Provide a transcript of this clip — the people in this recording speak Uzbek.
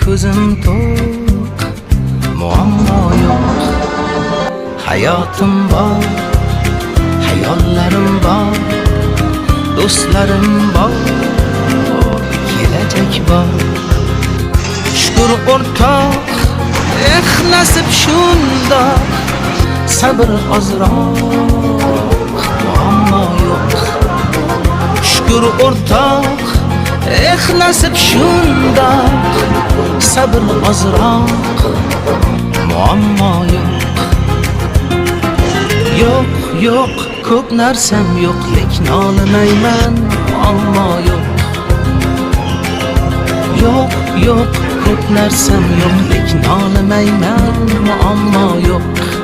ko'zim to'q, muammo yo'q. Hayotim bor, hayollarim bor, do'stlarim bor, kelajak bor. Shukr o'rtoq, nasib shundoq, sabr ozroq, muammo yo'q. Shukr o'rtoq, nasib shundoq, sabr ozroq, muammo yo'q. Yo'q, yo'q, ko'p narsam yo'q, lekin olmayman, muammo yo'q. Yo'q, yo'q, ko'p narsam yo'q, lekin olmayman, muammo yo'q.